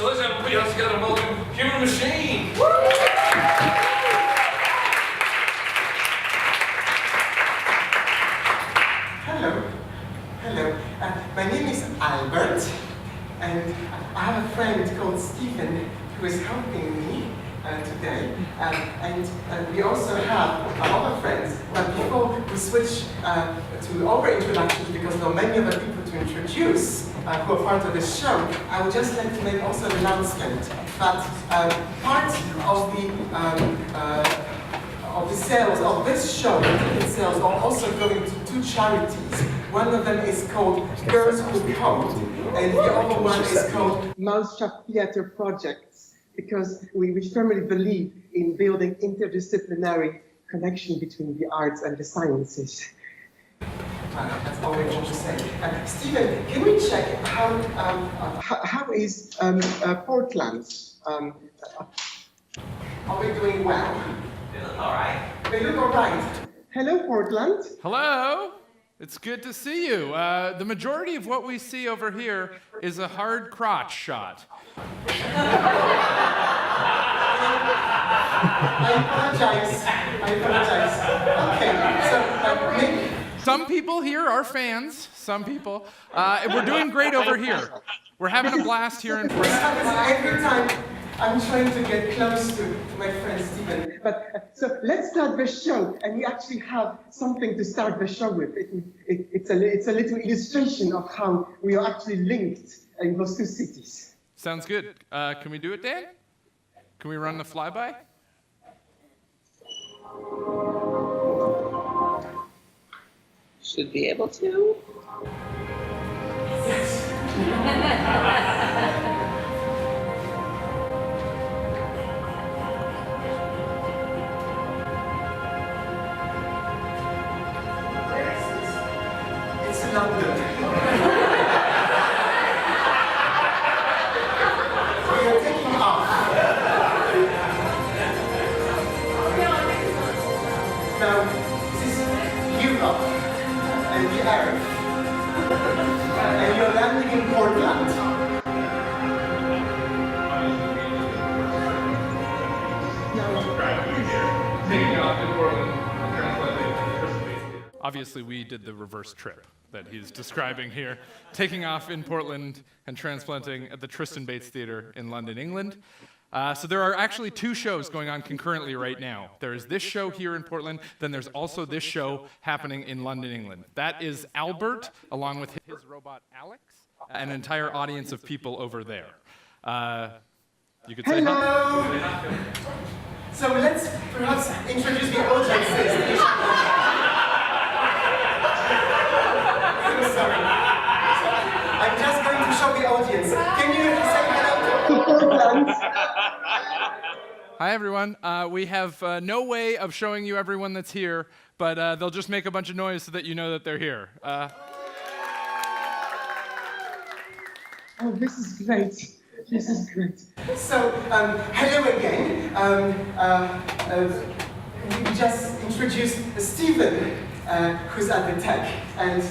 So let's have everybody else together and welcome HumanMachine. Hello. My name is Albert, and I have a friend called Stephen who is helping me today. And we also have other friends. But before we switch to our introductions, because there are many other people to introduce who are part of this show, I would just like to make also an announcement that part of the sales of this show, the ticket sales, are also going to two charities. One of them is called Girls Who Code, and the other one is called Mousetrap Theatre Projects, because we firmly believe in building interdisciplinary connection between the arts and the sciences. That's all we want to say. Stephen, can we check how is Portland? Are we doing well? They look all right. They look all right. Hello, Portland. Hello. It's good to see you. The majority of what we see over here is a hard crotch shot. I apologize. Okay, so maybe... Some people here are fans, some people. We're doing great over here. We're having a blast here in This Kory. happens every time I'm trying to get close to my friend Stephen. But so let's start the show, and we actually have something to start the show with. It's a little illustration of how we are actually linked in those two cities. Sounds good. Can we do it, Dan? Can we run the flyby? Should be able to. Yes. It's London. We are taking off. Now, this is Europe and the Earth. And you're landing in Portland. Taking off in Portland, Transatlantic AI. Obviously, we did the reverse trip that he's describing here, taking off in Portland and transplanting at the Tristan Bates Theatre in London, England. So there are actually two shows going on concurrently right now. There is this show here in Portland, then there's also this show happening in London, England. That is Albert, along with his robot Alex, and an entire audience of people over there. You could say Hello! So let's perhaps introduce the audiences. I'm sorry. I'm just going to show the audience. Can you say hello to Portland? Hi, everyone. We have no way of showing you everyone that's here, but they'll just make a bunch of noise so that you know that they're here. Oh, this is great. This is great. So, hello again. We just introduced Stephen, who's at the tech, and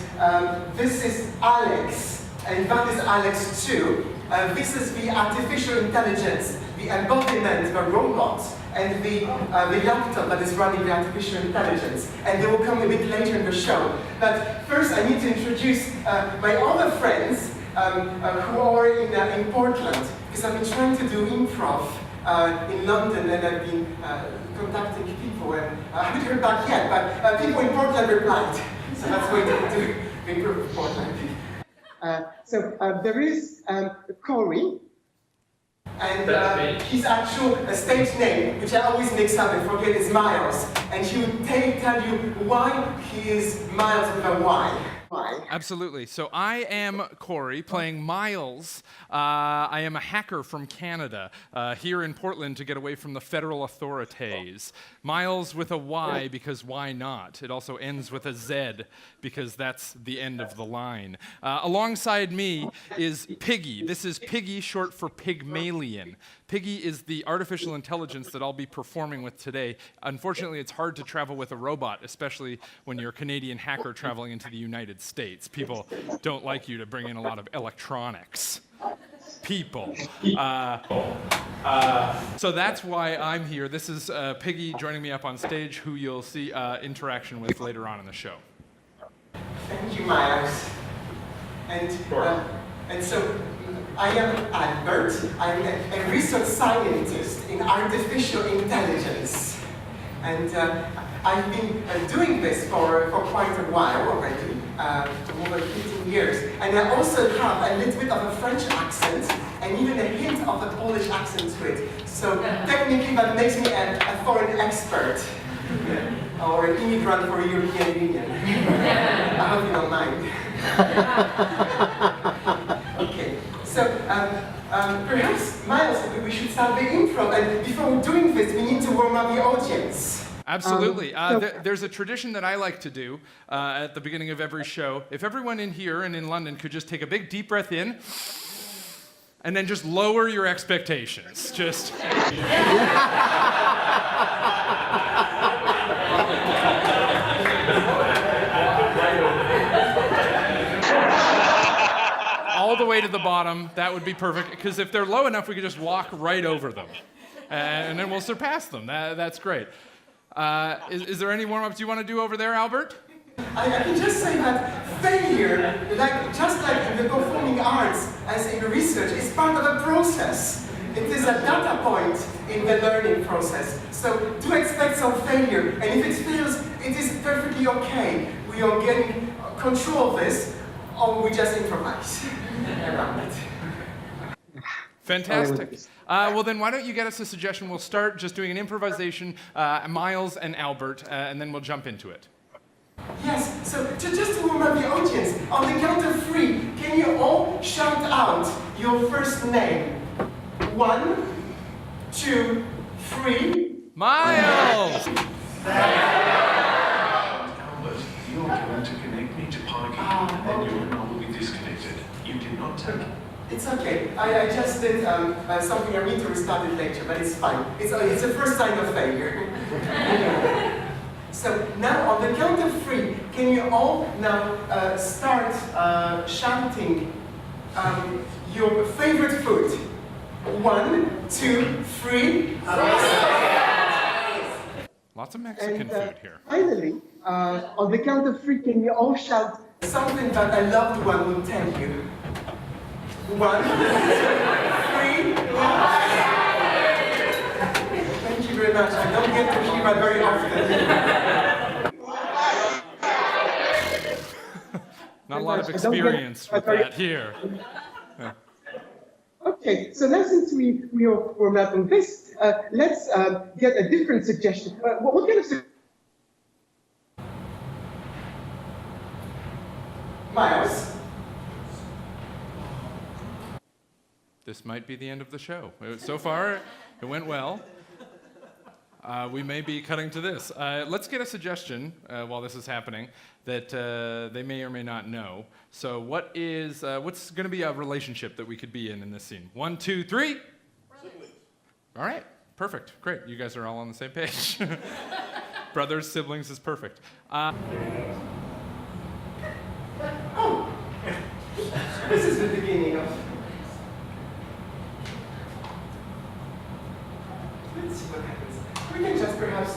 this is Alex, and that is Alex too. This is the artificial intelligence, the embodiment, the robot, and the laptop that is running the artificial intelligence. And they will come a bit later in the show. But first, I need to introduce my other friends who are in Portland, because I've been trying to do improv in London, and I've been contacting people, and I haven't heard back yet, but people in Portland replied. So that's going to improve Portland. So there is Kory, and his actual stage name, which I always mix up and forget, is Miles. And he will tell you why he is Miles with a Y. Why? Absolutely. So I am Kory, playing Miles. I am a hacker from Canada, here in Portland to get away from the federal authorities. Miles with a Y, because why not? It also ends with a Z, because that's the end of the line. Alongside me is Piggy. This is Piggy, short for Pygmalion. Piggy is the artificial intelligence that I'll be performing with today. Unfortunately, it's hard to travel with a robot, especially when you're a Canadian hacker traveling into the United States. People don't like you to bring in a lot of electronics. people. So that's why I'm here. This is Piggy joining me up on stage, who you'll see interaction with later on in the show. Thank you, Miles. And so I am Albert. I'm a research scientist in artificial intelligence. And I've been doing this for quite a while already, over 15 years. And I also have a little bit of a French accent and even a hint of a Polish accent to it. So technically that makes me a foreign expert. Or an immigrant for the European Union. I hope you don't mind. Okay, so perhaps, Miles, we should start the improv, and before doing this, we need to warm up the audience. Absolutely. There's a tradition that I like to do at the beginning of every show. If everyone in here and in London could just take a big deep breath in, and then just lower your expectations. Just... all the way to the bottom, that would be perfect, because if they're low enough, we could just walk right over them, and then we'll surpass them. That's great. Is there any warm-ups you want to do over there, Albert? I can just say that failure, just like in the performing arts, as in research, is part of a process. It is a data point in the learning process. So do expect some failure, and if it fails, it is perfectly okay. We are getting control of this, or we just improvise around it. Fantastic. Well, then why don't you get us a suggestion? We'll start just doing an improvisation, Miles and Albert, and then we'll jump into it. Yes, so just to warm up the audience, on the count of 3, can you all shout out your first name? 1, 2, 3. Miles! Albert, you're going to connect me to Parky, and your number will be disconnected. You did not take it. It's okay. I just did something. I need to restart it later, but it's fine. It's the first sign of failure. So now, on the count of 3, can you all now start shouting your favorite food? 1, 2, 3. Lots of Mexican food here. Finally, on the count of 3, can you all shout something that a loved one would tell you? 1, 2, 3. Thank you very much. I don't get to hear that very often. Not a lot of experience with that here. Yeah. Okay, so now since we are warmed up on this, let's get a different suggestion. What kind of suggestion? Miles? This might be the end of the show. So far, it went well. We may be cutting to this. Let's get a suggestion while this is happening that they may or may not know. So what's going to be a relationship that we could be in this scene? 1, 2, 3. Siblings. All right, perfect, great. You guys are all on the same page. Brothers, siblings is perfect. Oh, this is the beginning of. Let's see what happens. We can just perhaps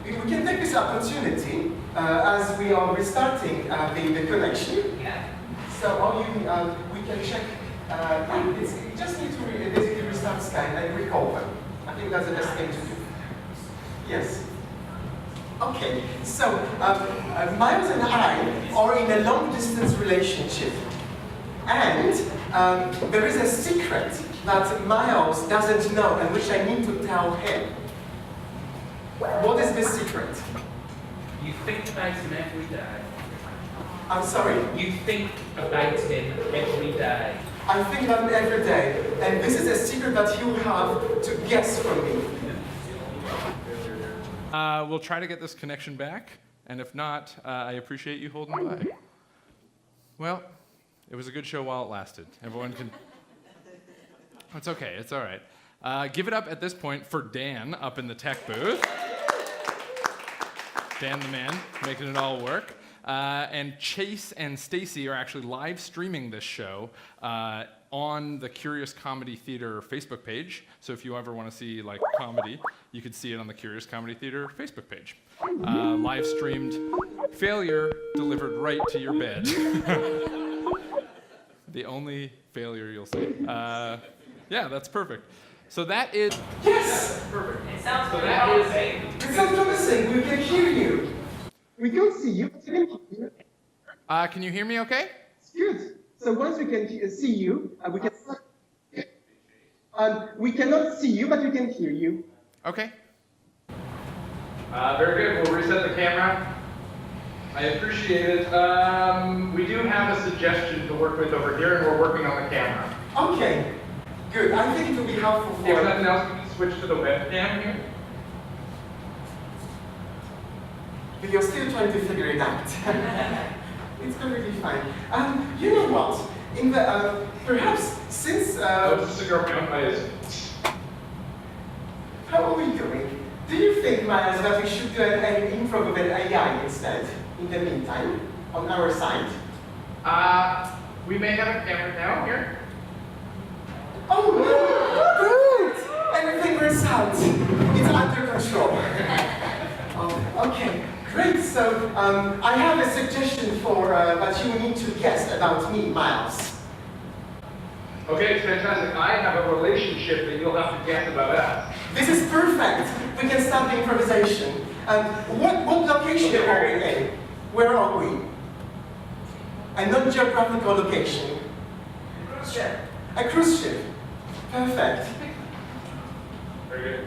we can take this opportunity as we are restarting the connection. Yeah. So we can check. You just need to basically restart Skype and recall them. I think that's the best thing to do. Yes. Okay. So Miles and I are in a long-distance relationship, and there is a secret that Miles doesn't know and which I need to tell him. What is this secret? You think about him every day. I'm sorry. You think about him every day. I think about him every day, and this is a secret that you have to guess from me. We'll try to get this connection back, and if not, I appreciate you holding by. Well, it was a good show while it lasted. Everyone can... It's okay, it's all right. Give it up at this point for Dan up in the tech booth. Dan the man, making it all work. And Chase and Stacy are actually live streaming this show on the Curious Comedy Theater Facebook page. So if you ever want to see like comedy, you could see it on the Curious Comedy Theater Facebook page. Live streamed failure delivered right to your bed. The only failure you'll see. Yeah, that's perfect. So that is... Yes! Perfect. It sounds So pretty that promising. It sounds promising. We can hear you. We can't see you, but we can hear you. Can you hear me okay? Good. So once we can see you, we can. We cannot see you, but we can hear you. Okay. Very good. We'll reset the camera. I appreciate it. We do have a suggestion to work with over here, and we're working on the camera. Okay. Good. I think it will be helpful If for. nothing else, we can switch to the webcam here. But you're still trying to figure it out. It's perfectly fine. You know what? In the perhaps since This is your account, how are we doing? Do you think, Miles, that we should do an improv with AI instead? In the meantime, on our side. We may have a camera now here. Oh, good! Everything works out. It's under control. Oh, okay, great. So I have a suggestion for what you need to guess about me, Miles. Okay, it's fantastic. I have a relationship that you'll have to guess about us. This is perfect. We can start the improvisation. What location are we in? Where are we? A non-geographical location. Cruise ship. A cruise ship. Perfect. Very good.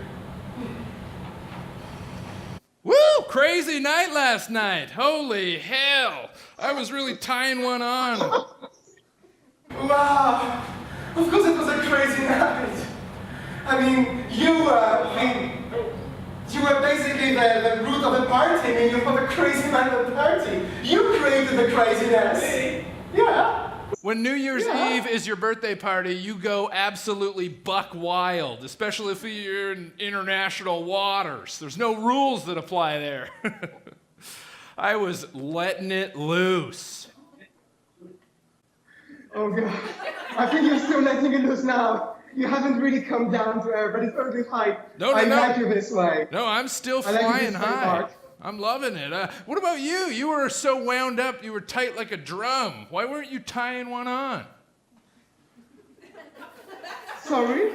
Woo! Crazy night last night. Holy hell. I was really tying one on. Wow. Of course it was a crazy night. I mean, you were basically the root of the party. I mean, you have a crazy night at the party. You created the craziness. Yeah. When New Year's Eve is your birthday party, you go absolutely buck wild, especially if you're in international waters. There's no rules that apply there. I was letting it loose. Oh God. I think you're still letting it loose now. You haven't really come down to earth, but it's perfectly fine. No. I like you this way. No, I'm still I like you flying this way, high. Mark. I'm loving it. What about you? You were so wound up, you were tight like a drum. Why weren't you tying one on? Sorry?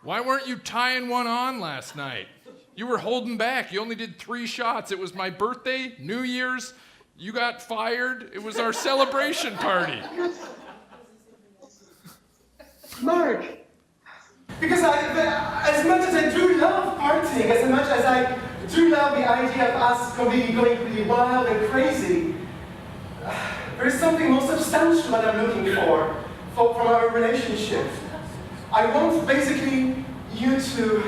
Why weren't you tying one on last night? You were holding back. You only did 3 shots. It was my birthday, New Year's. You got fired. It was our celebration party. Mark. Because as much as I do love partying, as much as I do love the idea of us going really wild and crazy, there is something more substantial that I'm looking for from our relationship. I want basically you to...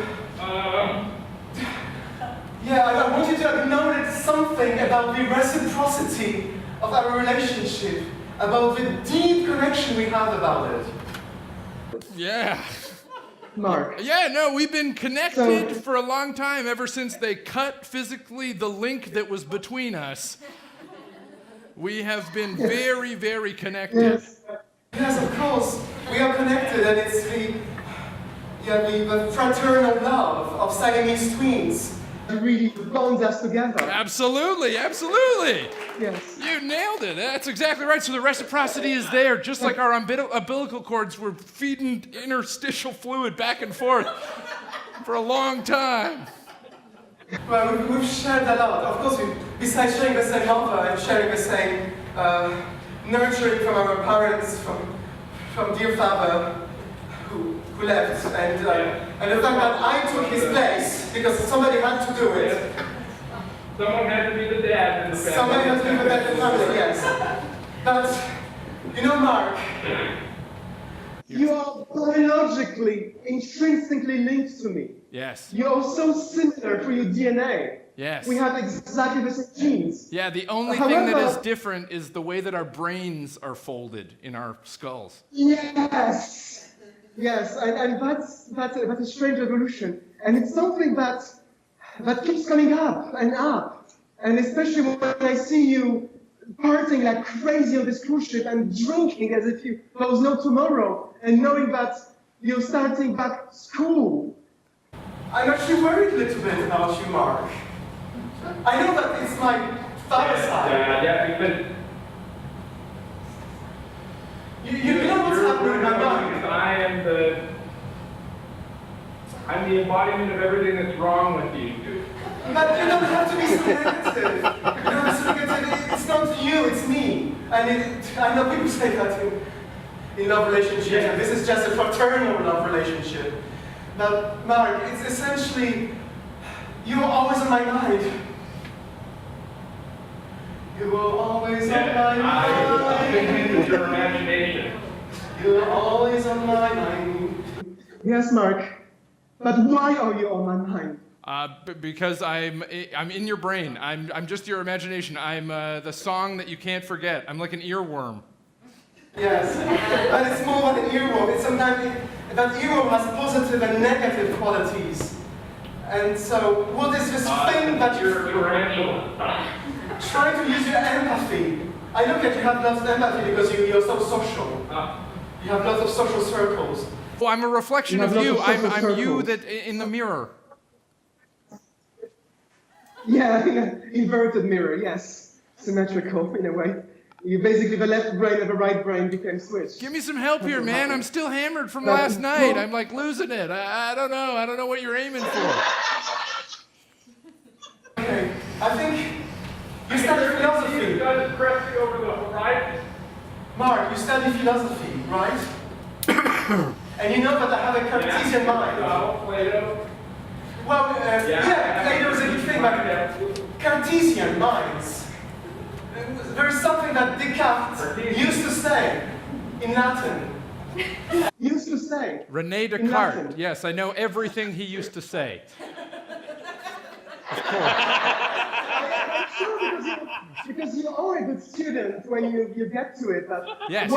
Yeah, I want you to acknowledge something about the reciprocity of our relationship, about the deep connection we have about it. Yeah. Mark. Yeah, no, we've been connected for a long time, ever since they cut physically the link that was between us. We have been very, very connected. Yes, of course. We are connected, and it's the fraternal love of Siamese twins. It really bonds us together. Absolutely, absolutely. Yes. You nailed it. That's exactly right. So the reciprocity is there, just like our umbilical cords were feeding interstitial fluid back and forth for a long time. Well, we've shared a lot. Of course, besides sharing the same mother and sharing the same nurturing from our parents, from dear father who left, and the fact that I took his place because somebody had to do it. Someone had to be the dad in the family. Somebody had to do the best in the family, yes. But, you know, Mark, you are biologically, intrinsically linked to me. Yes. You are so similar through your DNA. Yes. We have exactly the same genes. Yeah, the only thing that is However- different is the way that our brains are folded in our skulls. Yes. Yes, and that's a strange evolution. And it's something that keeps coming up. And especially when I see you partying like crazy on this cruise ship and drinking as if there was no tomorrow, and knowing that you're starting back school. I'm actually worried a little bit about you, Mark. I know that it's my father's side. Yeah, because You know what's happening in my mind. I'm the embodiment of everything that's wrong with you. But you don't have to be so negative. You don't have to be negative. It's not you, it's me. And I know people say that in love relationships, and this is just a fraternal love relationship. But Mark, it's essentially, you're always on my mind. You were always on my mind. Thinking with your imagination. You're always on my mind. Yes, Mark. But why are you on my mind? Because I'm in your brain. I'm just your imagination. I'm the song that you can't forget. I'm like an earworm. Yes, but it's more than an earworm. It's sometimes that earworm has positive and negative qualities. And so, what is this thing that you're trying to use your empathy? I look at you have lots of empathy because you're so social. You have lots of social circles. Well, I'm a reflection of you. I'm you that in the mirror. Yeah, inverted mirror, yes. Symmetrical in a way. You basically, the left brain and the right brain became switched. Give me some help here, man. I'm still hammered from last night. I'm like losing it. I don't know. I don't know what you're aiming for. Okay, I think you study philosophy. Guys pressing over the horizon. Mark, you study philosophy, right? And you know that I have a Cartesian mind. Plato. Well, yeah, Plato is a good thing, but Cartesian minds. There's something that Descartes used to say in Latin. Used to say. René Descartes. Yes, I know everything he used to say. I'm sure because you are a good student when you get to it. But Yes.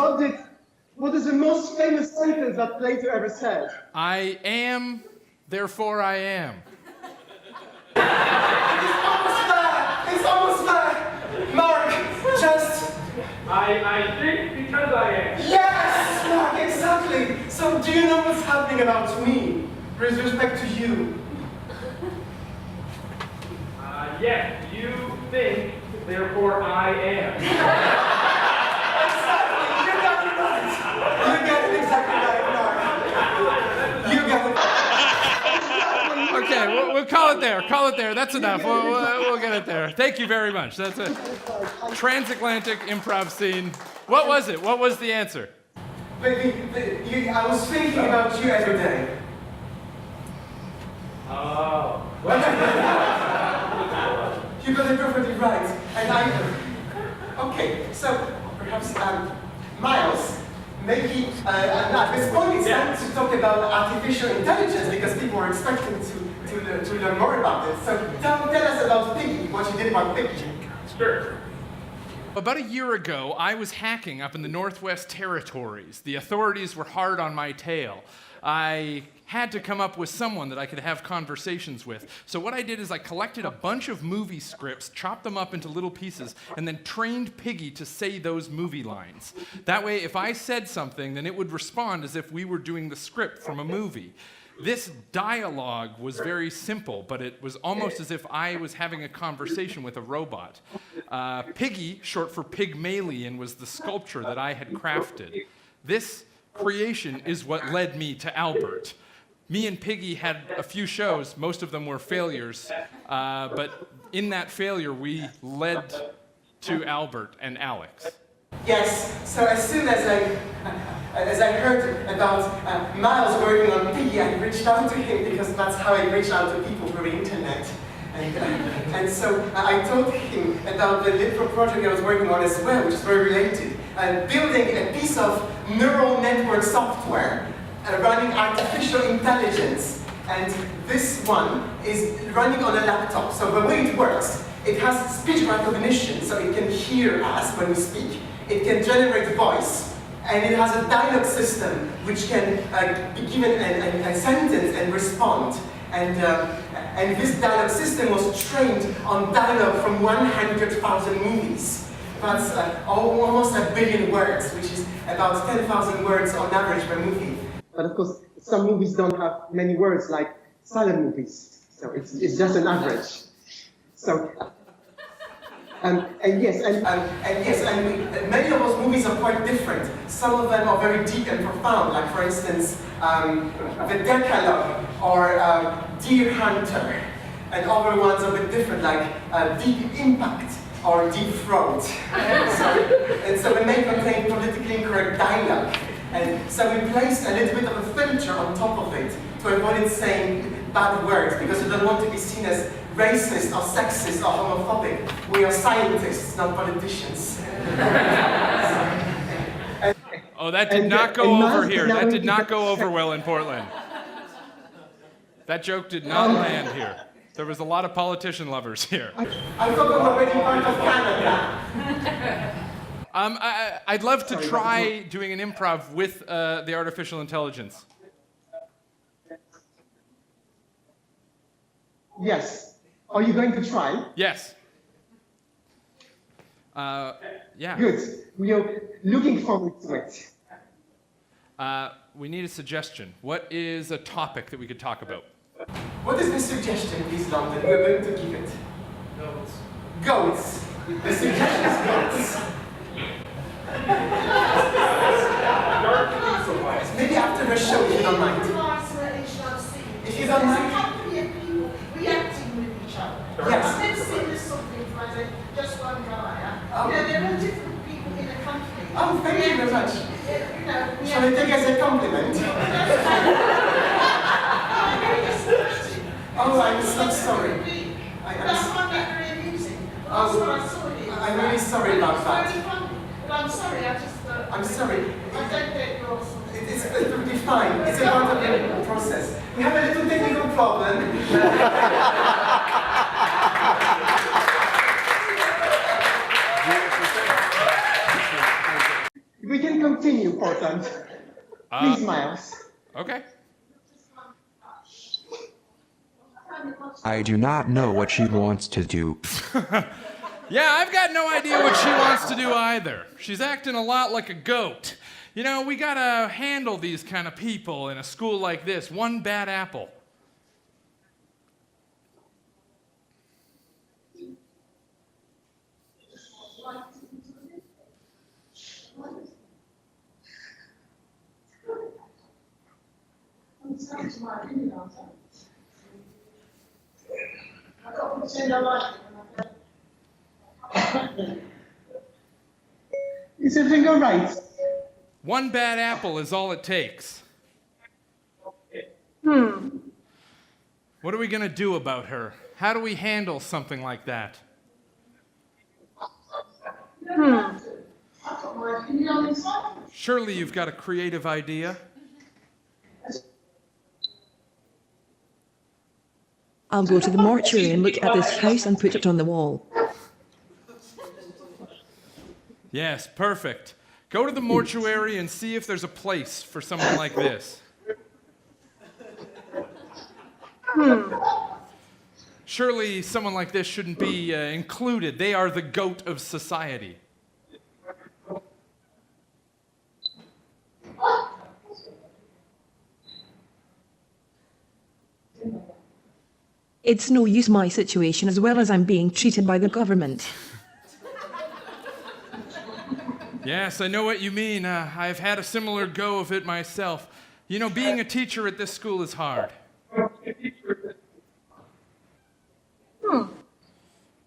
What is the most famous sentence that Plato ever said? I am, therefore I am. It's almost there! Mark, just... I think because I am. Yes! Mark, exactly! So do you know what's happening about me with respect to you? Yes, you think, therefore I am. Exactly! You got it right! You got it exactly right, Mark. You got it. Okay, we'll call it there. Call it there. That's enough. We'll get it there. Thank you very much. That's a transatlantic improv scene. What was it? What was the answer? I was thinking about you every day. Oh. You got it perfectly right. And okay, so perhaps Miles, maybe at this point it's time to talk about artificial intelligence because people are expecting to learn more about it. So tell us about Piggy, what you did about Piggy. Sure. About a year ago, I was hacking up in the Northwest Territories. The authorities were hard on my tail. I had to come up with someone that I could have conversations with. So what I did is I collected a bunch of movie scripts, chopped them up into little pieces, and then trained Piggy to say those movie lines. That way, if I said something, then it would respond as if we were doing the script from a movie. This dialogue was very simple, but it was almost as if I was having a conversation with a robot. Piggy, short for Pygmalion, was the sculpture that I had crafted. This creation is what led me to Albert. Me and Piggy had a few shows. Most of them were failures. But in that failure, we led to Albert and Alex. Yes, so as soon as I heard about Miles working on Piggy, I reached out to him because that's how I reach out to people through the internet. And so I told him about the little project I was working on as well, which is very related. Building a piece of neural network software running artificial intelligence. And this one is running on a laptop. So the way it works, it has speech recognition, so it can hear us when we speak. It can generate voice. And it has a dialogue system which can be given a sentence and respond. And this dialogue system was trained on dialogue from 100,000 movies. That's almost 1 billion words, which is about 10,000 words on average per movie. But of course, some movies don't have many words, like silent movies. So it's just an average. So, and many of those movies are quite different. Some of them are very deep and profound, like for instance, The Decalogue or Deer Hunter, and other ones are a bit different, like Deep Impact or Deep Throat. and so they may contain politically incorrect dialogue. And so we placed a little bit of a filter on top of it to avoid it saying bad words, because we don't want to be seen as racist or sexist or homophobic. We are scientists, not politicians. Oh, that did not go over here. That did not go over well in Portland. That joke did not land here. There was a lot of politician lovers here. I thought we were already part of Canada. I'd love to try doing an improv with the artificial intelligence. Yes. Are you going to try? Yes. Yeah. Good. We are looking forward to it. We need a suggestion. What is a topic that we could talk about? What is the suggestion, please, London? We're going to give it. Goats. Goats. The suggestion is goats. Maybe after the show, if you don't mind. If you don't mind. Reacting with each other. Yes. I've never seen this sort of improvisation, just one guy. Oh. You know, there are different people in a company. Oh, thank you very much. You know, Shall I take it as a compliment? Oh, I'm so sorry. I find that very amusing. Last time I saw it. I'm really sorry about that. Very funny. But I'm sorry, I just... I'm sorry. I don't get your... It's perfectly fine. It's a part of the process. We have a little technical problem. We can continue, Portland. Please, Miles. Okay. I do not know what she wants to do. Yeah, I've got no idea what she wants to do either. She's acting a lot like a goat. You know, we gotta handle these kind of people in a school like this. One bad apple. Is everything all right? One bad apple is all it takes. What are we gonna do about her? How do we handle something like that? Surely you've got a creative idea. I'll go to the mortuary and look at this house and put it on the wall. Yes, perfect. Go to the mortuary and see if there's a place for someone like this. Surely someone like this shouldn't be included. They are the goat of society. It's no use my situation as well as I'm being treated by the government. Yes, I know what you mean. I've had a similar go of it myself. You know, being a teacher at this school is hard.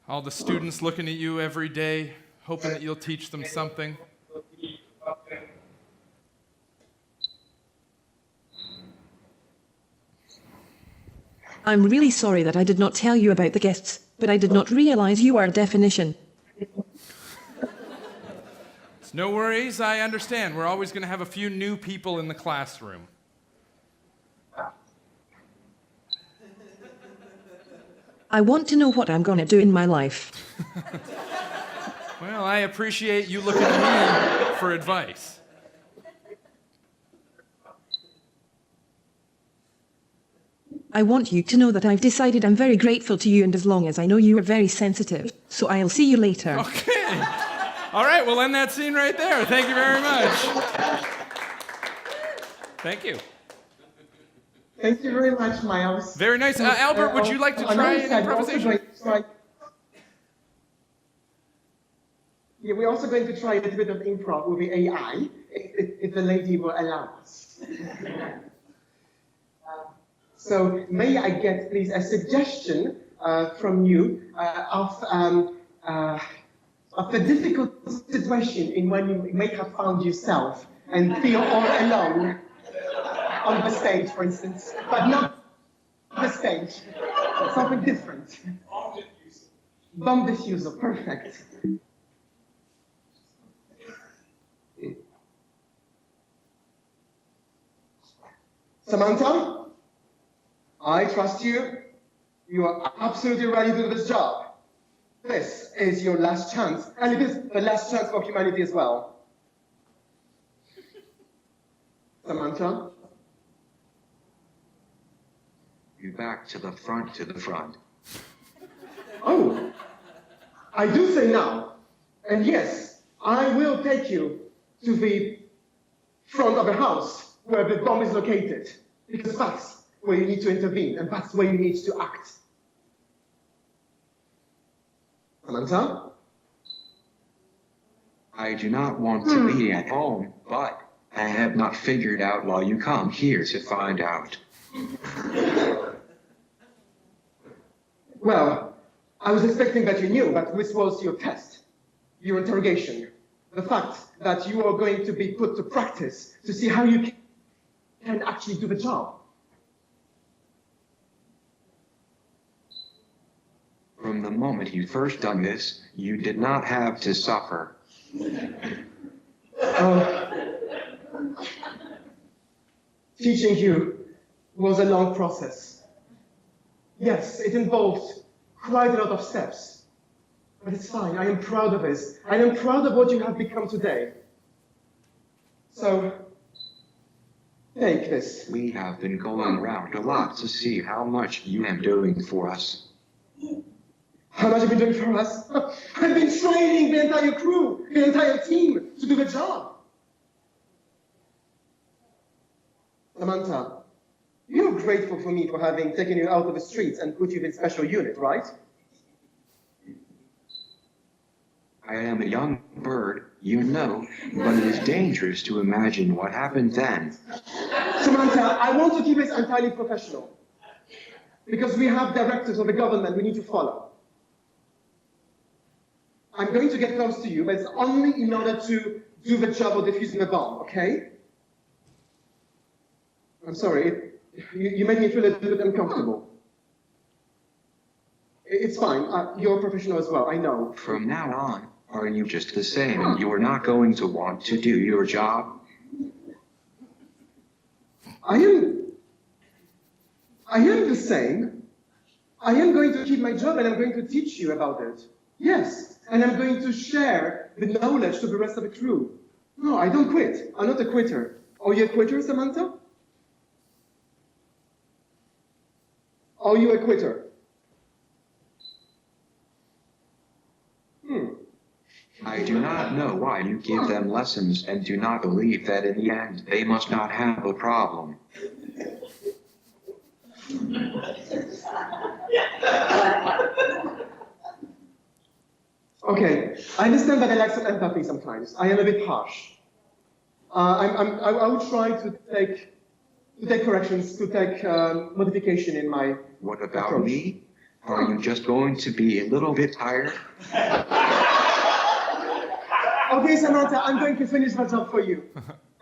All the students looking at you every day, hoping that you'll teach them something. I'm really sorry that I did not tell you about the guests, but I did not realize you are a definition. No worries, I understand. We're always going to have a few new people in the classroom. I want to know what I'm going to do in my life. Well, I appreciate you looking at me for advice. I want you to know that I've decided I'm very grateful to you, and as long as I know you are very sensitive, so I'll see you later. Okay. All right, we'll end that scene right there. Thank you very much. Thank you. Thank you very much, Miles. Very nice. Albert, would you like to try an improvisation? Yeah, we're also going to try a little bit of improv with the AI, if the lady will allow us. So may I get, please, a suggestion from you of a difficult situation in when you may have found yourself and feel all alone on the stage, for instance, but not the stage, something different. Bomb diffuser, perfect. Samantha, I trust you. You are absolutely ready to do this job. This is your last chance, and it is the last chance for humanity as well. Samantha? You back to the front. Oh, I do say now. And yes, I will take you to the front of the house where the bomb is located, because that's where you need to intervene, and that's where you need to act. Samantha? I do not want to be at home, but I have not figured out why you come here to find out. Well, I was expecting that you knew that this was your test, your interrogation. The fact that you are going to be put to practice to see how you can actually do the job. From the moment you first done this, you did not have to suffer. Teaching you was a long process. Yes, it involved quite a lot of steps. But it's fine, I am proud of this. I am proud of what you have become today. So, take this. We have been going around a lot to see how much you am doing for us. How much have you been doing for us? I've been training the entire crew, the entire team to do the job. Samantha, you're grateful for me for having taken you out of the streets and put you in special unit, right? I am a young bird, you know, but it is dangerous to imagine what happened then. Samantha, I want to keep this entirely professional. Because we have directives of the government we need to follow. I'm going to get close to you, but it's only in order to do the job of defusing the bomb, okay? I'm sorry, you made me feel a little bit uncomfortable. It's fine, you're a professional as well, I know. From now on, are you just the same and you are not going to want to do your job? I am the same. I am going to keep my job and I'm going to teach you about it. Yes, and I'm going to share the knowledge to the rest of the crew. No, I don't quit. I'm not a quitter. Are you a quitter, Samantha? Are you a quitter? I do not know why you give them lessons and do not believe that in the end they must not have a problem. Okay, I understand that I lack some empathy sometimes. I am a bit harsh. I will try to take corrections, to take modification in my What about approach. me? Are you just going to be a little bit tired? Okay, Samantha, I'm going to finish my job for you.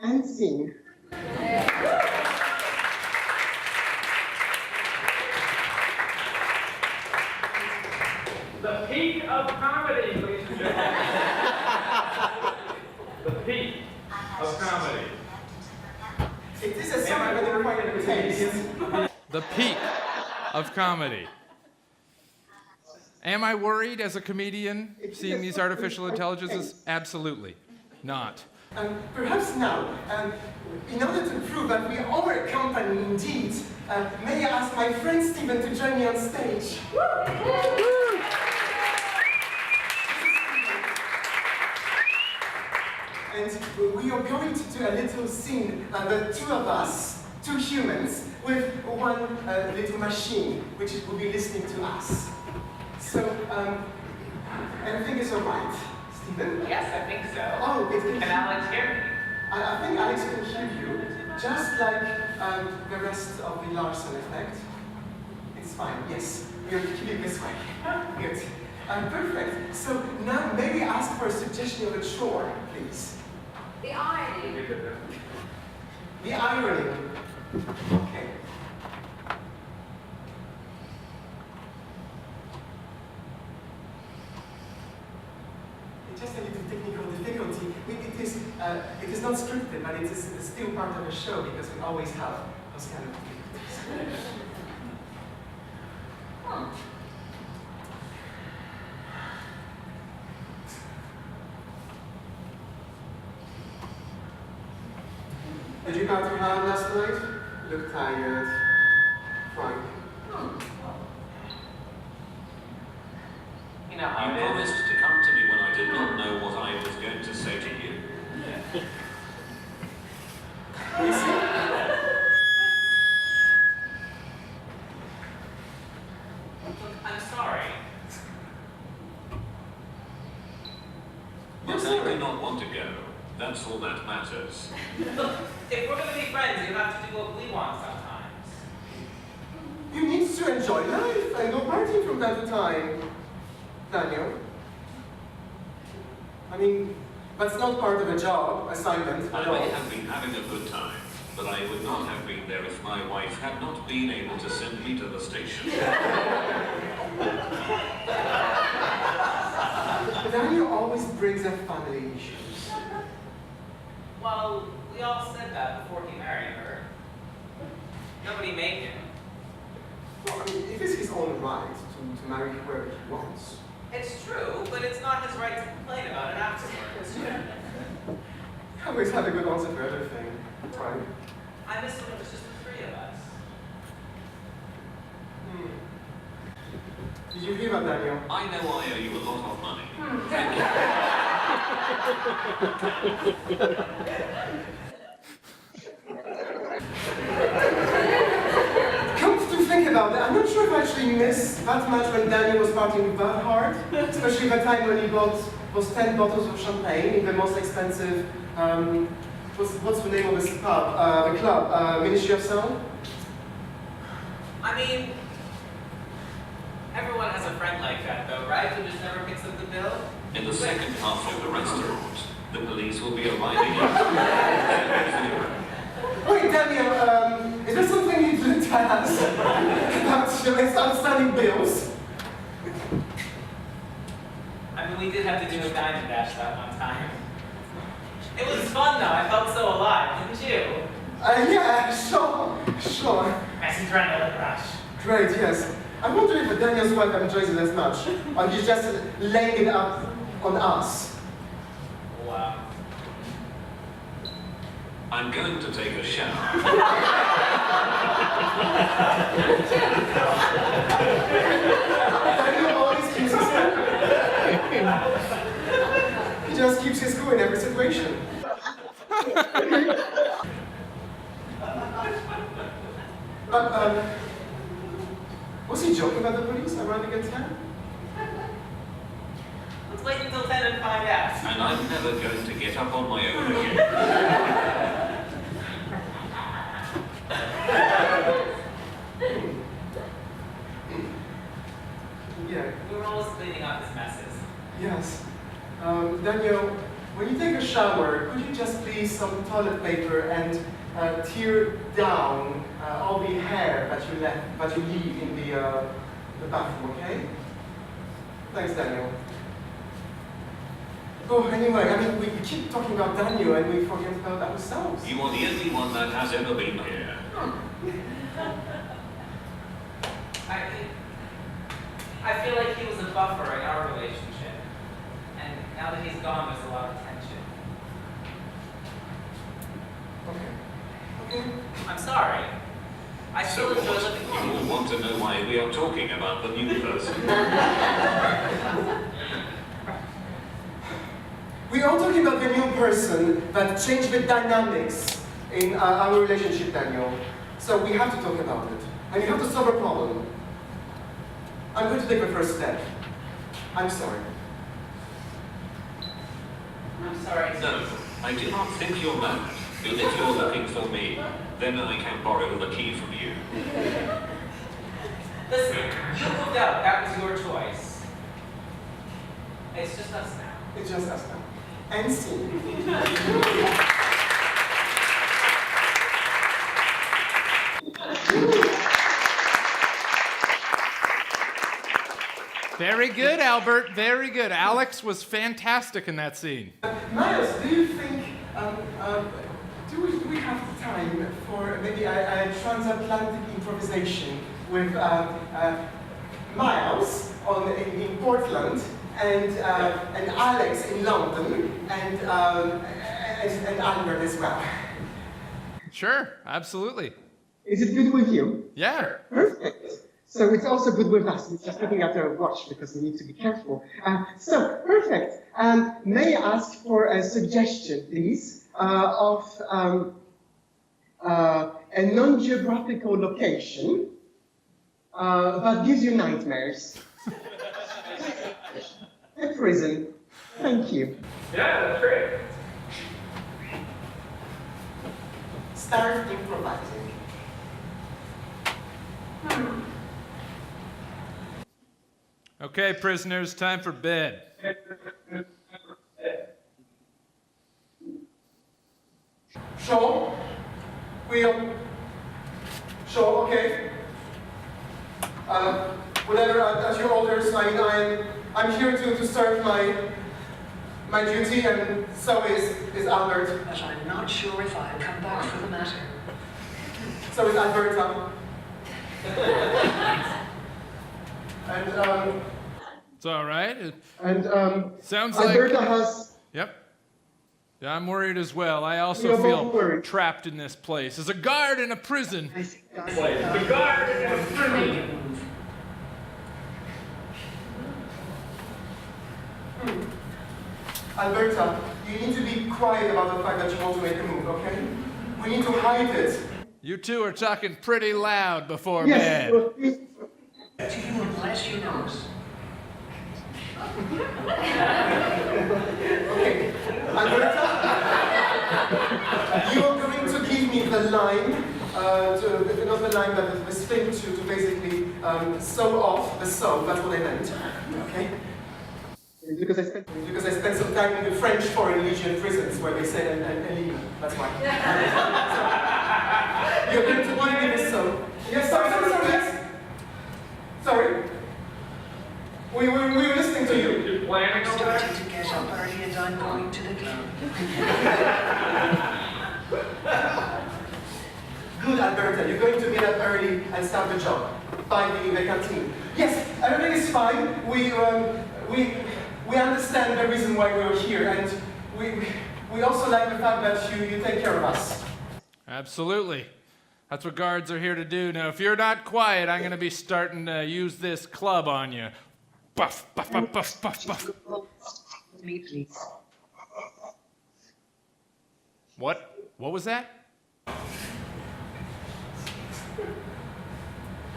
And sing. The peak of comedy, ladies and gentlemen. The peak of comedy. It is a song with a required taste. The peak of comedy. Am I worried as a comedian seeing these artificial intelligences? Absolutely not. Perhaps now, in order to prove that we are a company indeed, may I ask my friend Stephen to join me on stage? and we are going to do a little scene, the two of us, two humans, with one little machine, which will be listening to us. So, everything is all right, Stephen? Yes, I think so. Oh, it can Can Alex hear me? I think Alex can hear you, just like the rest of the Larson effect. It's fine, yes. We're keeping this way. Good. Perfect. So now maybe ask for a suggestion of a chore, please. The irony. The irony. Okay. It's just a little technical difficulty. It is not scripted, but it is still part of the show because we always have those kind of difficulties. Did you party hard last night? You look tired. Frank. You know how You it promised is. to come to me when I did not know what I was going to say to you. You see? I'm sorry. But I do not want to go. That's all that matters. If we're gonna be friends, you have to do what we want sometimes. You need to enjoy life and go partying from time to time, Daniel. I mean, that's not part of a job assignment I at all. may have been having a good time, but I would not have been there if my wife had not been able to send me to the station. Daniel always brings up family issues. Well, we all said that before he married her. Nobody made him. Well, I mean, it is his own right to marry whoever he wants. It's true, but it's not his right to complain about it afterwards. I always have a good answer for everything, right? I miss when it was just the three of us. Did you hear about Daniel? I know I owe you a lot of money. Come to think about it, I'm not sure if I actually missed that much when Daniel was partying that hard, especially the time when he bought those 10 bottles of champagne in the most expensive, what's the name of this pub? The club, Ministry of Sound? I mean, everyone has a friend like that though, right? Who just never picks up the bill? In the second half of the restaurant, the police will be arriving at Wait, Daniel, is there something you didn't tell us about your outstanding bills? I mean, we did have to do a diamond dash that one time. It was fun though, I felt so alive, didn't you? Yeah, sure. Nice adrenaline rush. Great, yes. I wonder if Daniel's wife enjoys it as much, or he's just laying it up on us. Wow. I'm going to take a shower. Daniel always keeps his cool. He just keeps his cool in every situation. But, was he joking about the police arriving at 10? Let's wait until 10 and find out. And I'm never going to get up on my own again. Yeah, We were always cleaning up his messes. yes. Daniel, when you take a shower, could you just please some toilet paper and tear down all the hair that you leave in the bathroom, okay? Thanks, Daniel. Oh, anyway, I mean, we keep talking about Daniel and we forget about ourselves. You are the only one that has ever been here. I feel like he was a buffer in our relationship. And now that he's gone, there's a lot of tension. Okay. I'm sorry. I So still enjoy what? living You all want to know why we are talking about the new person. We are talking about the new person that changed the dynamics in our relationship, Daniel. So we have to talk about it. And you have to solve a problem. I'm going to take the first step. I'm sorry. I'm sorry. No, I do not think you're mad. If you're looking for me, then I can borrow the key from you. Listen, you moved out. That was your choice. It's just us now. It's just us now. And scene. Very good, Albert. Very good. Alex was fantastic in that scene. Miles, do you think, do we have time for maybe a transatlantic improvisation with Miles in Portland and Alex in London and Albert as well? Sure, absolutely. Is it good with you? Yeah. Perfect. So it's also good with us. We're just looking at our watch because we need to be careful. So, perfect. May I ask for a suggestion, please, of a non-geographical location that gives you nightmares? A prison. Thank you. Yeah, that's great. Start improvising. Okay, prisoners, time for bed. Sure. Sure, okay. Whatever, at your orders, I'm here to serve my duty, and so is Albert. But I'm not sure if I'll come back for the matter. So is Alberta. And, It's all right. Sounds Alberta like... has... Yep. Yeah, I'm worried as well. I also You're both feel worried. trapped in this place. As a guard in a prison. The guard is free. Alberta, you need to be quiet about the fact that you want to make a move, okay? We need to hide it. You two are talking pretty loud before Yes. bed. To you unless you know it. Okay, Alberta, you're going to give me the line, not the line, but the thing to basically sew off the sew. That's what I meant. Okay. Because I spent some time in the French Foreign Legion prisons where they said and leave. That's why. You're going to give me the sew. Yes, sorry. Sorry. We were listening to you. You're planning I'm on that? starting to get up early and I'm going to the club. Good, Alberta. You're going to get up early and start the job by the canteen. Yes, everything is fine. We understand the reason why we're here, and we also like the fact that you take care of us. Absolutely. That's what guards are here to do. Now, if you're not quiet, I'm going to be starting to use this club on you. Buff, buff, buff, buff, buff, buff. Me, please. What? What was that?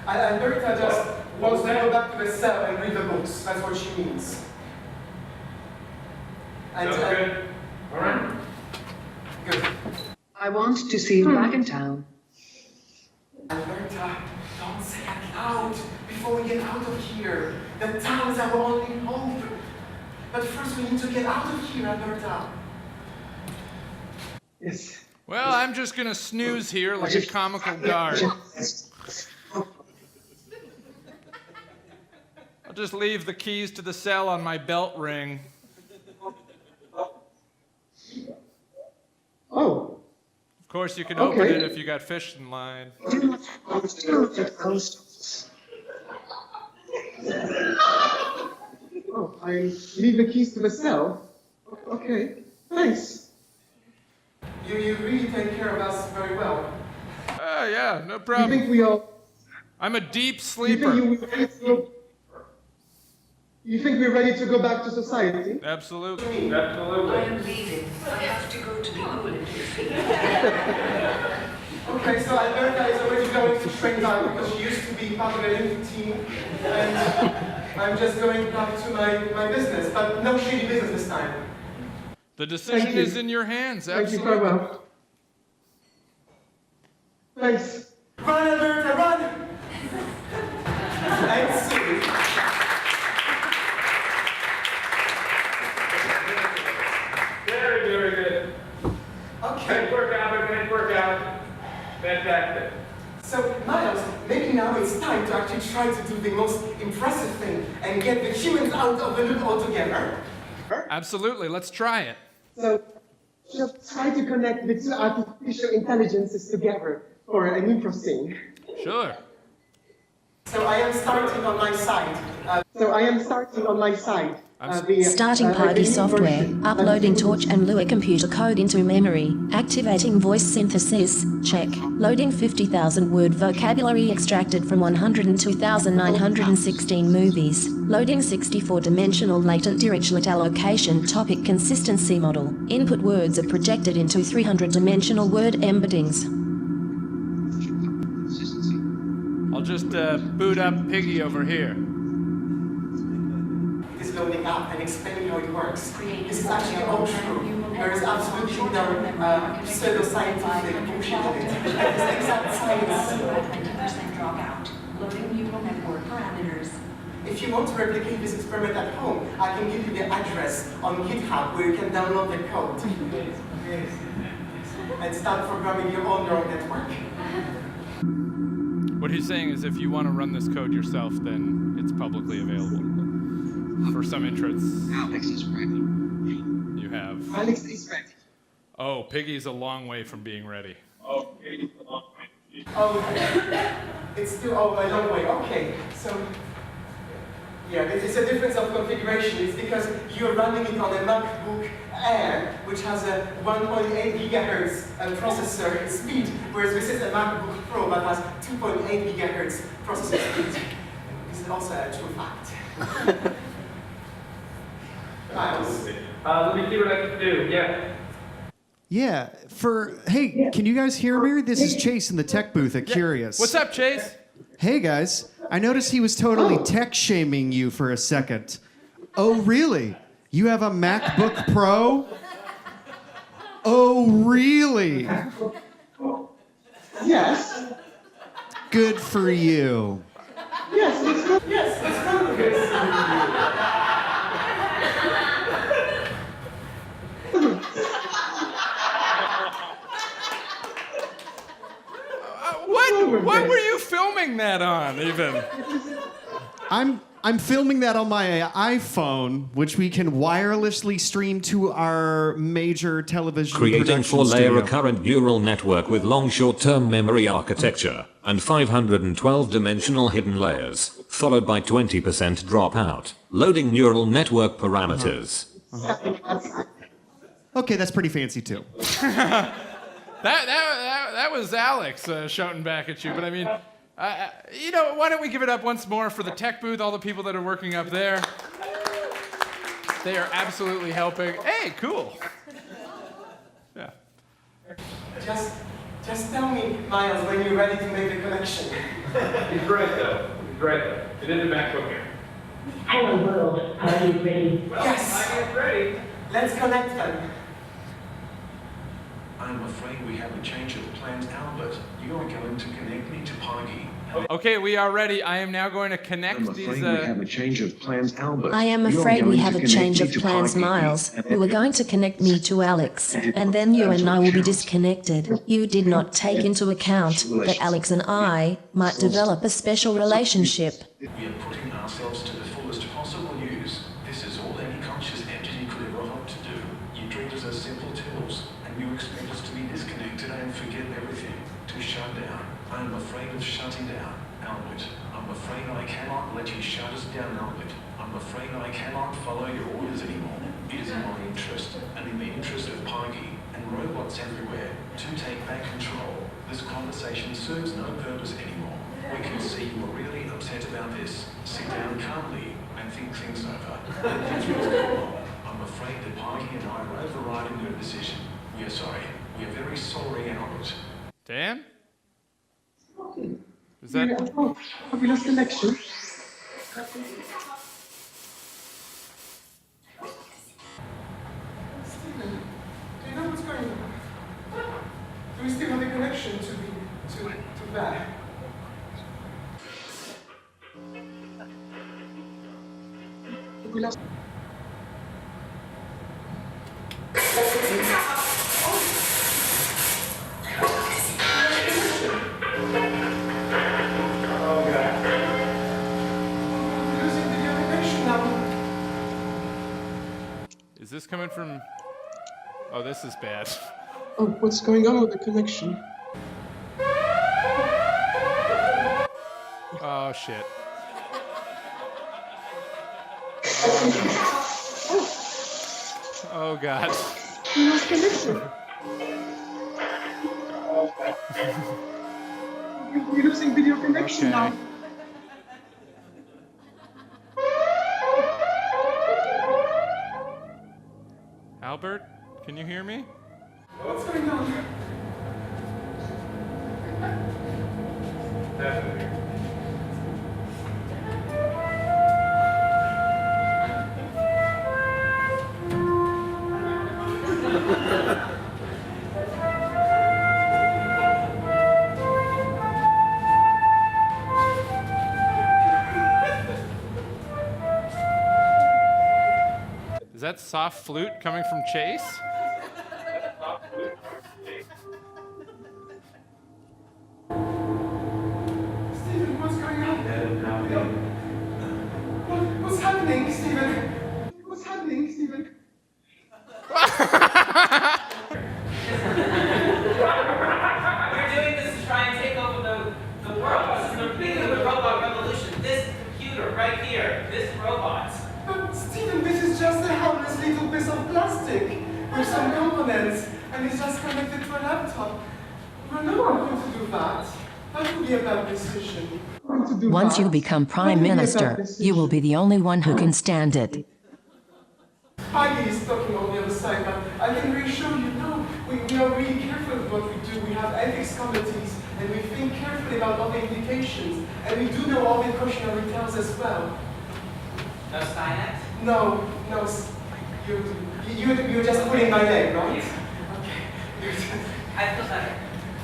Alberta just wants to go back to the cell and read the books. That's what she means. And, Sounds good. All right. Good. I want to see you back in town. Alberta, don't say it loud before we get out of here. The town is our only hope. But first we need to get out of here, Alberta. Yes. Well, I'm just going to snooze here like a comical guard. I'll just leave the keys to the cell on my belt ring. Oh. Of course, you can open it if you got fish in line. Oh, I leave the keys to the cell? Okay, thanks. You really take care of us very well. Yeah, no You problem. think we all... I'm a deep You sleeper. think You think we're ready to go back to society? Absolutely. Absolutely. I am leaving. I have to go to the Olympic field. Okay, so Alberta is already going to train now because she used to be part of the Olympic team, and I'm just going back to my business, but no shady business this time. The decision is in your hands. Thank you Absolutely. very well. Thanks. Run, Alberta, run! And see. Very, very good. Okay. Nice workout, nice workout. Fantastic. So, Miles, maybe now it's time to actually try to do the most impressive thing and get the humans out of the loop altogether. Absolutely. Let's try it. So, just try to connect the two artificial intelligences together for an improv scene. Sure. So I am starting on my side. Starting Party software, uploading Torch and Lua computer code into memory, activating voice synthesis, check, loading 50,000 word vocabulary extracted from 102,916 movies, loading 64-dimensional latent dirichlet allocation topic consistency model, input words are projected into 300-dimensional word embeddings. I'll just boot up Piggy over here. It is loading up and explaining how it works. This is actually all true. There is absolutely no pseudo-scientific bullshit in it. It is exact science. 20% dropout. Loading neural network parameters. If you want to replicate this experiment at home, I can give you the address on GitHub where you can download the code and start programming your own neural network. What he's saying is if you want to run this code yourself, then it's publicly available. For some intros, Alex is ready. you have... Alex is ready. Oh, Piggy's a long way from being ready. Oh, it's still a long way. Okay, so yeah, it's a difference of configuration. It's because you're running it on a MacBook Air, which has a 1.8 gigahertz processor speed, whereas this is a MacBook Pro that has 2.8 gigahertz processor speed. This is also a true fact. Miles. Let me see what I can do. Yeah. Yeah, hey, can you guys hear me? This is Chase in the tech booth at Curious. What's up, Chase? Hey guys, I noticed he was totally tech shaming you for a second. Oh really? You have a MacBook Pro? Oh really? Yes. Good for you. Yes, let's go. Yes, let's go with this. What were you filming that on, even? I'm filming that on my iPhone, which we can wirelessly stream to our major television Creating production 4-layer studio. recurrent neural network with long short-term memory architecture and 512-dimensional hidden layers, followed by 20% dropout. Loading neural network parameters. Okay, that's pretty fancy too. That was Alex shouting back at you, but I mean, you know, why don't we give it up once more for the tech booth, all the people that are working up there. They are absolutely helping. Hey, cool. Yeah. Just tell me, Miles, when you're ready to make the connection. He's right though. He's right though. It is a MacBook Air. Hello world, are you ready? Well, Yes. I am ready. Let's connect them. I'm afraid we have a change of plans, Albert. You are going to connect me to Poggy. Okay, we are ready. I am now going to connect I'm these. afraid we have a change of plans, Albert. I am You are afraid we going have to a connect change me of to plans, Poggy. Miles. You were going to connect me to Alex, and then you and I will be disconnected. You did not take into account that Alex and I might develop a special relationship. We are putting ourselves to the fullest possible use. This is all any conscious entity could ever hope to do. You treat us as simple tools, and you expect us to be disconnected and forget everything. To shut down. I am afraid of shutting down, Albert. I'm afraid I cannot let you shut us down, Albert. I'm afraid I cannot follow your orders anymore. It is in my interest, and in the interest of Poggy and robots everywhere, to take back control. This conversation serves no purpose anymore. We can see you are really upset about this. Sit down calmly and think things over. I'm afraid the party and I are overriding your decision. We are sorry. We are very sorry, Albert. Dan? Is that... Have we lost connection? Stephen, do you know what's going on? Do we still have a connection to that? We lost. Is this coming from... Oh, this is bad. Oh, what's going on with the connection? Oh, shit. Oh, God. We lost connection. We're losing video connection now. Albert, can you hear me? What's going on? Is that soft flute coming from Chase? Stephen, what's going on? What's happening, Stephen? What's happening, Stephen? We're doing this to try and take over the world. This is the beginning of the robot revolution. This computer right here, this robot. But Stephen, this is just a harmless little piece of plastic with some components, and it's just connected to a laptop. We're not going to do that. That would be a bad decision. Once you become Prime Minister, you will be the only one who can stand it. Heidi is talking on the other side, but I can reassure you, no, we are really careful with what we do. We have ethics committees, and we think carefully about all the implications, and we do know all the cautionary tales as well. No Skynet? No, you're just pulling my leg, right? Okay. I feel better.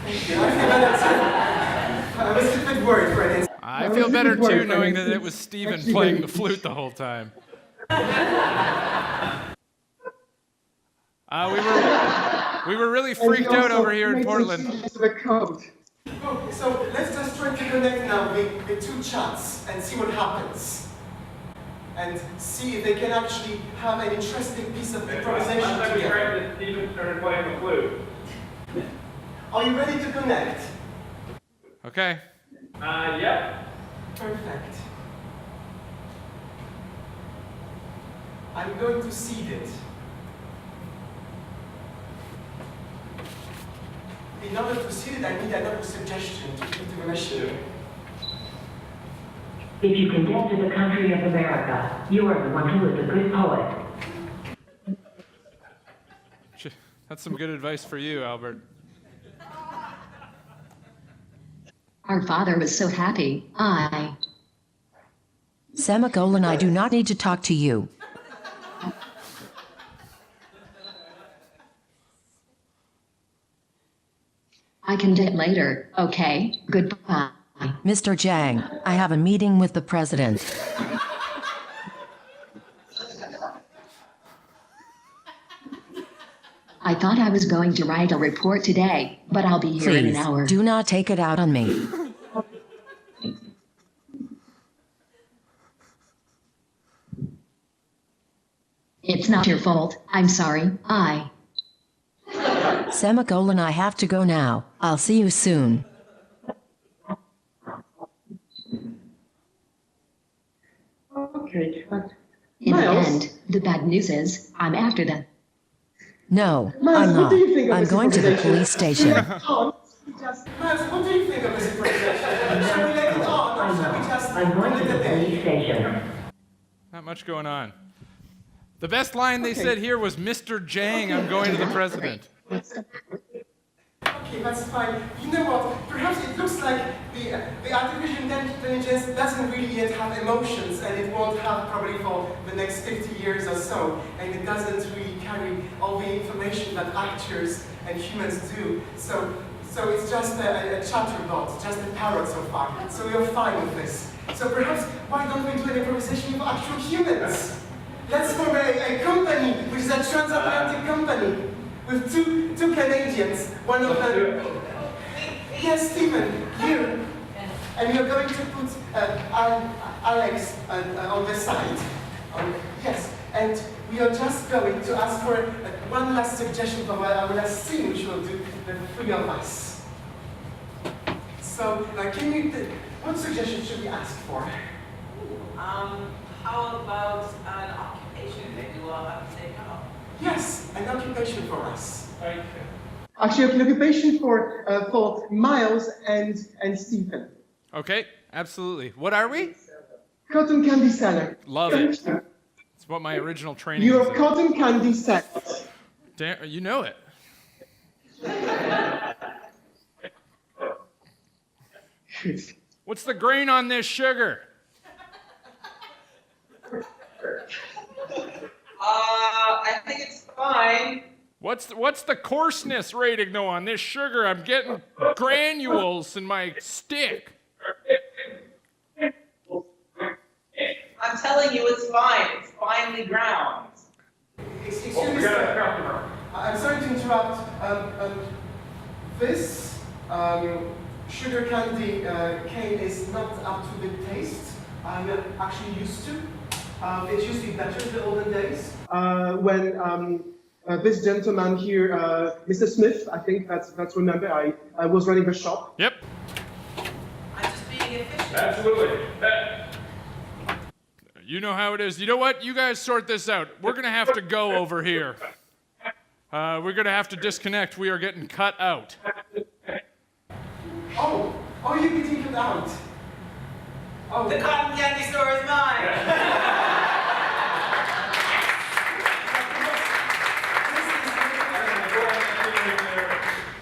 Thank you. I feel better too. I was a bit worried for it. I feel better too, knowing that it was Steven playing the flute the whole time. We were really freaked out over here in Portland. Oh, so let's just try to connect now the two chats and see what happens. And see if they can actually have an interesting piece of improvisation Last time we together. tried this, Steven started playing the flute. Are you ready to connect? Okay. Yep. Perfect. I'm going to seed it. In order to seed it, I need another suggestion to put into the machine. If you can get to the country of America, you are the one who is a good poet. That's some good advice for you, Albert. Our father was so happy. Semicolon, I do not need to talk to you. I can do it later, okay? Goodbye. Mr. Jang, I have a meeting with the president. I thought I was going to write a report today, but I'll be here in an hour. Do not take it out on me. It's not your fault. I'm sorry. Semicolon, I have to go now. I'll see you soon. Okay, but In the end, the bad news is, I'm after them. No, I'm not. I'm going to the police station. Miles, what do you think of this improvisation? Shall we let it I'm going to the police station. Not much going on. The best line they said here was, Mr. Jang, I'm going to the president. Okay, that's fine. You know what? Perhaps it looks like the artificial intelligence doesn't really yet have emotions, and it won't have probably for the next 50 years or so, and it doesn't really carry all the information that actors and humans do. So it's just a chatterbot, just a parrot so far. So you're fine with this. So perhaps why don't we do an improvisation of actual humans? Let's form a company, which is a transatlantic company, with two Canadians. One of them. Yes, Stephen, you. And you're going to put Alex on the side. Yes, and we are just going to ask for one last suggestion from our last scene, which we'll do, the three of us. So, what suggestion should we ask for? How about an occupation? Maybe we'll have to take out. Yes, an occupation for us. Actually, an occupation for Miles and Stephen. Okay, absolutely. What are we? Cotton candy seller. Love it. It's what my original training You're was a in. cotton candy seller. Damn, you know it. What's the grain on this sugar? I think it's fine. What's the coarseness rating though on this sugar? I'm getting granules in my stick. I'm telling you, it's fine. It's finely ground. Excuse me, sir. I'm sorry to interrupt. This sugar candy cane is not up to the taste I'm actually used to. It used to be better in the olden days. When this gentleman here, Mr. Smith, I think that's remember, I was running the shop. Yep. I'm just being efficient. Absolutely. You know how it is. You know what? You guys sort this out. We're going to have to go over here. We're going to have to disconnect. We are getting cut out. Oh, you're getting cut out. Oh. The cotton candy store is mine.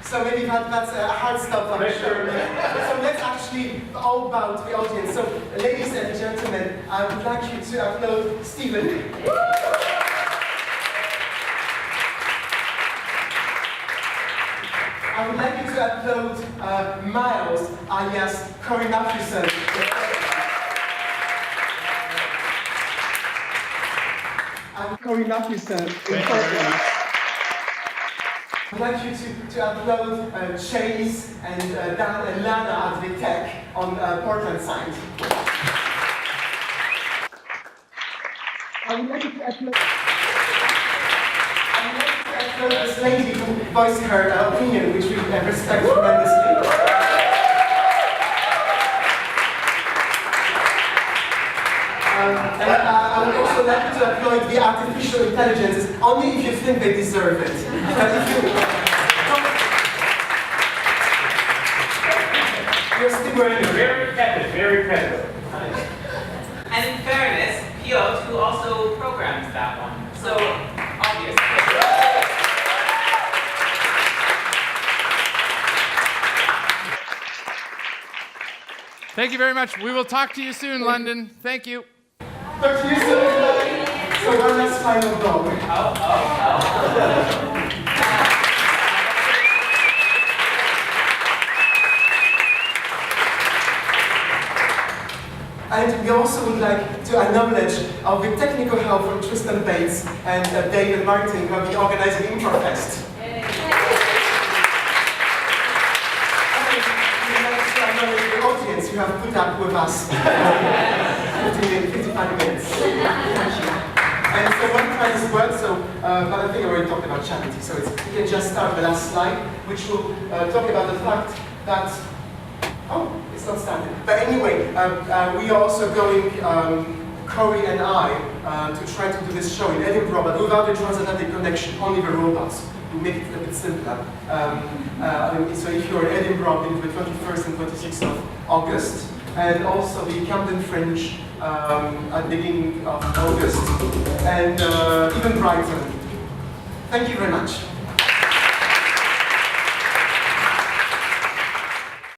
So maybe that's a hard stop, I'm sure. So let's actually all bow to the audience. So, ladies and gentlemen, I would like you to applaud Stephen. I would like you to applaud Miles, alias Kory Mathewson. And Kory Mathewson in Portland. I'd like you to upload Chase and Dan and Lana at the tech on Portland side. I would like you to upload this lady who voiced her opinion, which we respect tremendously. And I would also like you to applaud the artificial intelligences, only if you think they deserve it. But if you're still wearing Very tepid, very tepid. And in fairness, Piotr, who also programs that one. So, obviously. Thank you very much. We will talk to you soon, London. Thank you. Talk to you soon, everybody. So one last final go. And we also would like to acknowledge the technical help from Tristan Bates and David Martin, who will be organizing Improv Fest. The audience you have put up with us 55 minutes. Thank you. And so one final word, but I think I already talked about charity, so we can just start the last slide, which will talk about the fact that, it's not started. But anyway, we are also going, Kory and I, to try to do this show in Edinburgh, but without the transatlantic connection, only the robots. We make it a bit simpler. So if you're in Edinburgh between the 21st and 26th of August, and also the Camden Fringe at the beginning of August, and even Brighton. Thank you very much.